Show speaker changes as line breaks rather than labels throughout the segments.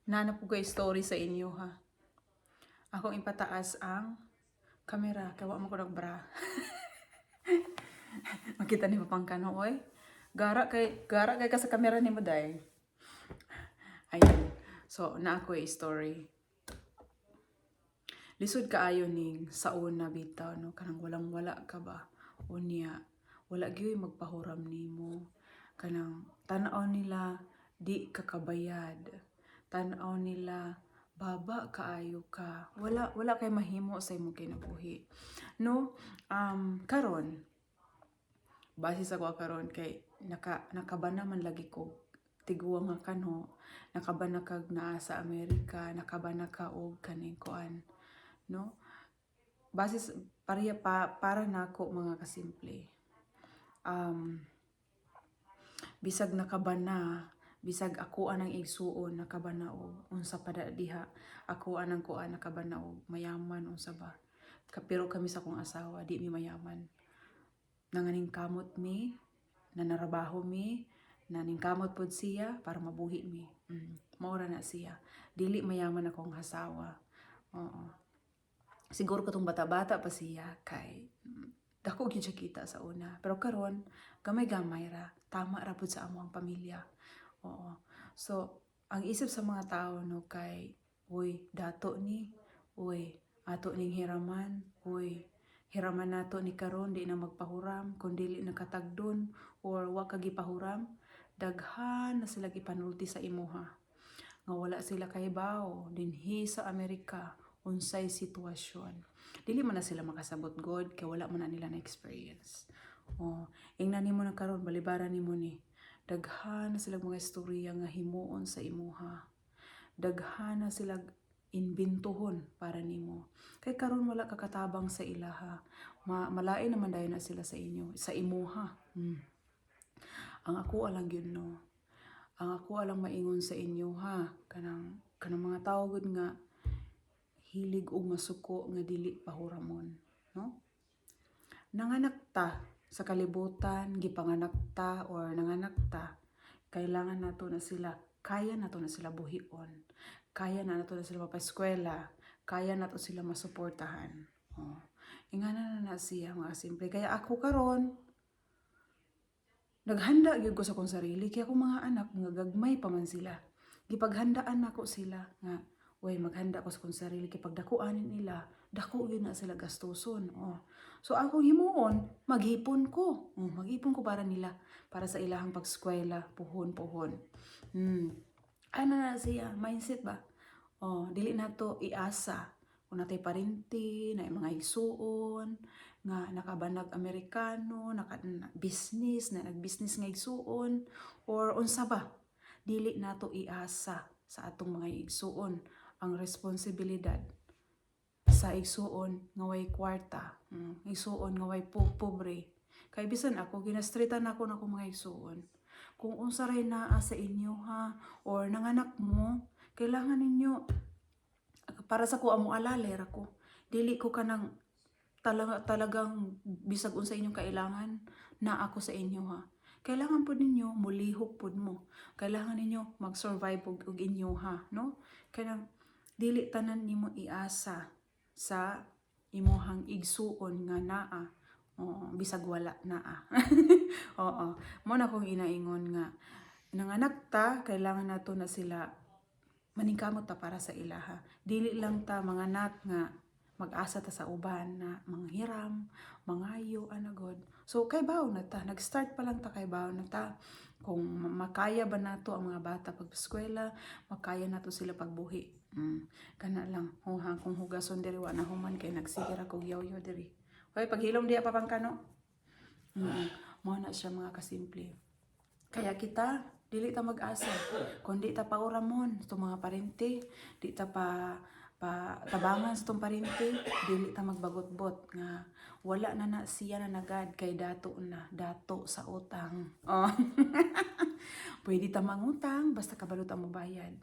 Nanap ko story sa inyo ha. Akong ipataas ang kamera. Kawa mo ko bra. Makita ni papangkano oy. Gara kay ka sa kamera ni mo day. Ayun. So na ako story. Lisod kaayo ning sa una bitaw no kanang walang-wala ka ba. Unya wala gyud magpahuram nimo. Kanang tan-aw nila di ka kabayad. Tan-aw nila baba kaayo ka. Wala kay mahimo sa imong kinabuhi. No, karon base sa ko karon kay nakabana man lagi ko tiguwa nga kanho, nakabana kag naa sa Amerika, nakabana ka og kaning kuan, no? Base para nako mga kasimple. Bisag nakabana, bisag ako anang igsuon nakabana og unsa pa diha, ako anang kuan nakabana og mayaman unsa ba. Pero kami sa kong asawa di mi mayaman. Nanganing kamot mi, nanarabaho mi, naning kamot pod siya para mabuhi mi. Maura na siya. Dili mayaman akong asawa. Oo. Siguro katong bata-bata pa siya kay dako gyud siya kita sa una. Pero karon gamay-gamay ra. Tama ra pud sa among pamilya. Oo. So, ang isip sa mga tao no kay uy, dato ni, uy, ato ning hiraman, uy, hiraman nato ni karon di na magpahuram kun dili nakatagdon or wa ka gipahuram, daghan na sila gipanulti sa imuha. Nga wala sila kahibaw dinhi sa Amerika unsay sitwasyon. Dili man na sila makasabot god kay wala man na nila na experience. Ingnan nimo na karon balibaran nimo ni. Daghan na sila mga istorya nga himuon sa imuha. Daghan na sila inbintuhon para nimo. Kay karon wala ka katabang sa ilaha. Malain naman dayon na sila sa inyo, sa imuha. Ang ako alang gyud no. Ang ako alang maingon sa inyo ha. Kanang mga tao gud nga hilig og masuko nga dili pahuramon, no? Nanganak ta sa kalibutan, gipanganak ta or nanganak ta, kailangan nato na sila, kaya nato na sila buhion. Kaya na nato na sila mapa-eskwela, kaya nato sila masuportahan. Ingana na siya mga simple. Kaya ako karon naghanda gyud ko sa kong sarili kaya akong mga anak nga gagmay pa man sila. Gipaghandaan nako sila nga uy maghanda ko sa kong sarili kay pagdakuanin nila, dako gyud na sila gastuson. So akong himuon, maghipon ko. Maghipon ko para nila, para sa ilahang pagskwela, puhon. Ano na siya, mindset ba? Dili nato iasa kung natay parinti, na mga igsuon, nga nakabanag Amerikano, business, na nag-business nga igsuon, or unsa ba? Dili nato iasa sa atong mga igsuon ang responsibilidad sa igsuon nga way kwarta, igsuon nga way pobre. Kay bisan ako ginastritan ako na akong mga igsuon. Kung unsa ray naa sa inyo ha or nanganak mo, kailangan ninyo para sa ko amo alale ra ko. Dili ko kanang talagang bisag unsa inyong kailangan na ako sa inyo ha. Kailangan po ninyo mulihok pud mo. Kailangan ninyo mag-survive og inyo ha, no? Kanang dili tanan nimo iasa sa imuhang igsuon nga naa. Bisag wala naa. Mo na kong inaingon nga nanganak ta, kailangan nato na sila maningkamot ta para sa ilaha. Dili lang ta manganak nga mag-asa ta sa uban na manghiram, mangayo, anagod. So kay bawo na ta, nag-start pa lang ta kay bawo na ta. Kung makaya ba nato ang mga bata pag-eskwela, makaya nato sila pagbuhi. Kana lang, kung hugason diri wa na human kay nagsigara kog yaw-yaw diri. Hoy, paghilom diya pa pangkano. Mo na siya mga kasimple. Kaya kita dili ta mag-asa kung di ta pauramon itong mga parente, di ta tabangan sa itong parente, dili ta magbagot-bot nga wala na siya na nagad kay dato sa utang. Pwede ta mangutang basta kabalo ta mo bayad.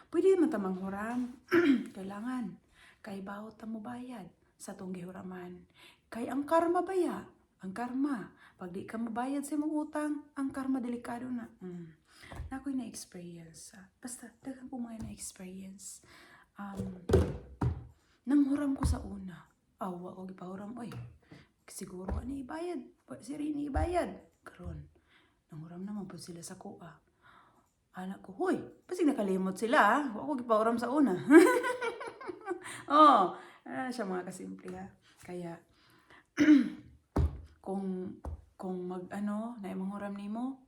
Pwede man ta manghuram kailangan kay bawo ta mo bayad sa tong gihuraman. Kay ang karma baya, ang karma pag di ka mabayad sa imong utang, ang karma delikado na. Nakoy na experience. Basta daghang na po mga na-experience. Nanghuram ko sa una. Awa ko gipahuram, oy. Siguro ani ibayad. Si Rini ibayad. Karon, nanghuram naman po sila sa kuha. Anak ko, huy, pasig nakalimot sila, ha? Wa ko gipahuram sa una. Oh, siya mga kasimple, ha. Kaya, kung na manghuram nimo,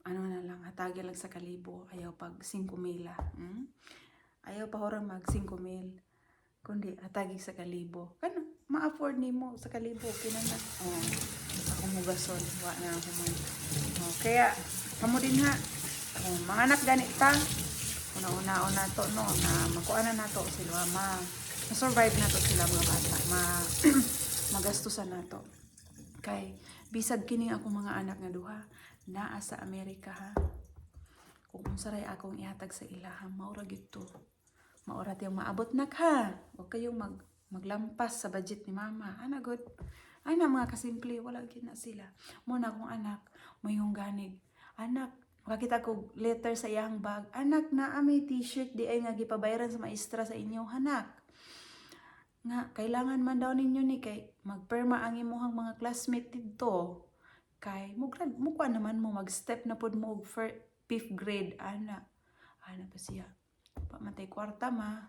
na lang, hatagyan lang sa kalibo. Ayaw pag 5,000. Ayaw pa huram mag 5,000. Kundi hatagi sa kalibo. Ma-afford nimo sa kalibo kinana. Ako mo gason, wa na ako man. Kaya kamo din ha. Mga anak gani ta. Una to no na makuana na to sila ma-survive na to sila mga bata. Magastusan na to. Kay bisag kining akong mga anak nga duha naa sa Amerika ha. Kung unsaray akong ihatag sa ilaha, maura gyud to. Maura tayong maabot na ka. Huwag kayong maglampas sa budget ni mama. God. Ay na mga kasimple, wala gina sila. Muna akong anak, may yung ganig. Anak, makakita ko letter sa iyang bag. Anak, may t-shirt di ay nga gipabayaran sa maestra sa inyo, anak. Nga, kailangan man daw ninyo ni kay magperma ang imuhang mga classmate dito. Kay, mukha naman mo mag-step na pod mo 5th grade, anak. Anak pa siya. Pamatay kwarta ma.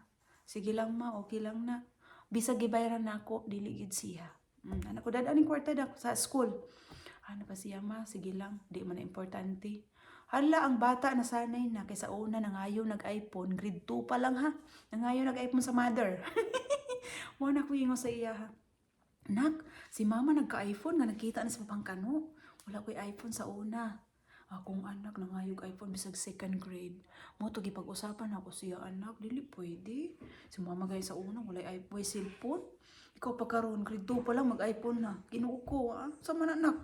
Sige lang ma, okay lang na. Bisag gibayaran na ako, diligid siya. Anak ko, dadaning kwarta na sa school. Ano pa siya ma, sige lang, di man na importante. Hala, ang bata na sanay na, kaysa una nangayo nag-iPhone, grade 2 pa lang ha. Nangayo nag-iPhone sa mother. Muna ko ingo sa iya ha. Nak, si mama nagka-iPhone nga nakita na sa papangkano. Wala ko'y iPhone sa una. Akong anak nangayog iPhone bisag 2nd grade. Mo to gipag-usapan ako siya, anak, dili pwede. Si mama gay sa una wala iPhone, cellphone. Ikaw pa karon grade 2 pa lang mag-iPhone na. Ginuo ko, sa man anak.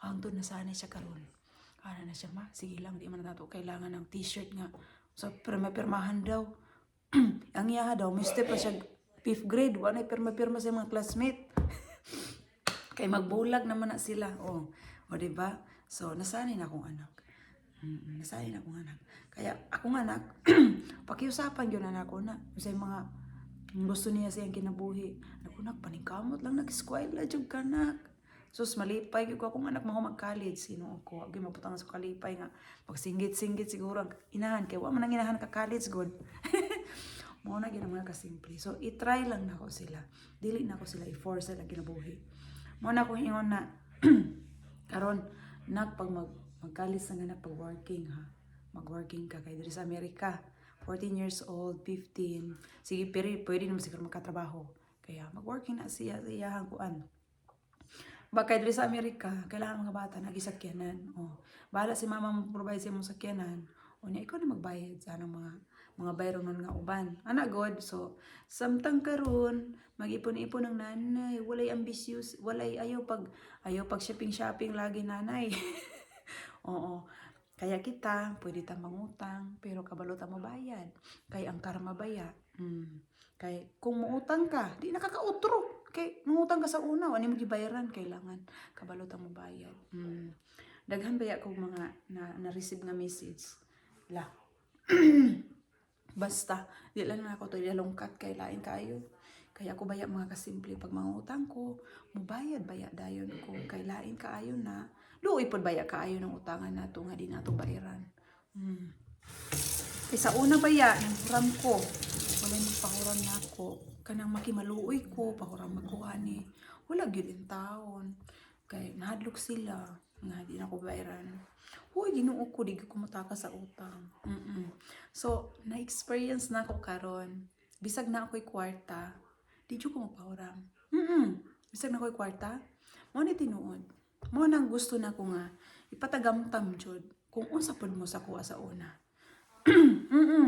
Hangtod na sana siya karon. Na siya ma, sige lang, di man nato kailangan ng t-shirt nga. So pirma-pirmahan daw. Ang iya daw, mister pa siya 5th grade, wala pirma-pirma sa mga classmate. Kay magbulag naman na sila. O diba? So, nasanay na akong anak. Nasanay na akong anak. Kaya, akong anak, pakiusapan yun anak ko na. Sa mga gusto niya siyang kinabuhi. Ako nak, paningkamot lang, nag-squile jud ka nak. Sus, malipay ko akong anak mga mag-college. Sino ako? Agay maputang sa kalipay nga. Pag-singgit-singgit siguro ang inahan. Kaya wala man ang inahan ka-college good. Mao na ginang mga kasimple. So, i-try lang na ako sila. Dili na ako sila i-force sila kinabuhi. Mao na akong ingon na, karon pag mag-college na nga pag-working ha. Mag-working ka kay diri sa Amerika. 14 years old, 15. Sige, pero pwede naman siguro magkatrabaho. Kaya mag-working na siya sa iyahang kuan. Baka diri sa Amerika, kailangan mga bata nagisakyanan. Bahala si mama mo provide sa imong sakyanan. Niya ikaw na magbayad sa mga bayro nun nga uban. God. So, samtang karon mag-ipon-ipon ng nanay, walay ambitious, ayaw pag shopping lagi nanay. Oo. Kaya kita, pwede ta mangutang, pero kabalo ta mabayad. Kay ang karma baya. Kay kung muutang ka, di nakakautro. Kay mangutang ka sa una, wala mo gibayaran, kailangan kabalo ta mabayad. Daghan baya ko mga na-receive na message. Basta, di lang na ako to ilalungkat kay lain kayo. Kaya ako baya mga kasimple, pag mangutang ko, mubayad baya dayon ko. Kay lain kaayo na, luoy pod baya kaayo ng utangan nato nga di nato bayaran. Kay sa una baya, nang huram ko, wala magpahuram na ako. Kanang makimaluoy ko, pahuram magkuha ni. Wala gyud in taon. Kay nahadlok sila, nga di na ko bayaran. Uy, Ginoo ko, di ko mataka sa utang. So, na-experience na ako karon. Bisag na ako'y kwarta, di ko mapahuram. Bisag na ako'y kwarta, mo ni tinuod. Mo nang gusto na ko nga, ipatagamtam jud kung unsa pod mo sa kuha sa una.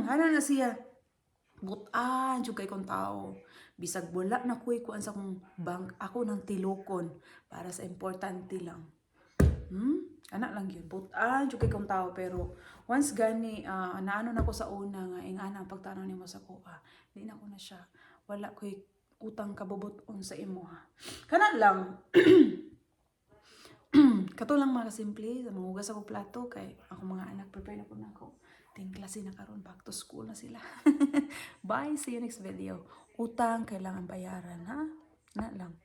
Hana na siya. Butan jud kay kong tao. Bisag wala na ko'y kuan sa kong bank, ako nang tilokon para sa importante lang. Anak lang yun. Butan jud kay kong tao, pero once gani naano na ko sa una nga ingana pagtanaw nimo sa kuha, di na ko na siya. Wala ko'y utang kabubuton sa imo ha. Kana lang. Kato lang mga kasimple, sa mangugas ako plato kay ako mga anak prepare na ko. dating klase na karon, back to school na sila. Bye, see you next video. Utang kailangan bayaran, ha? Na lang.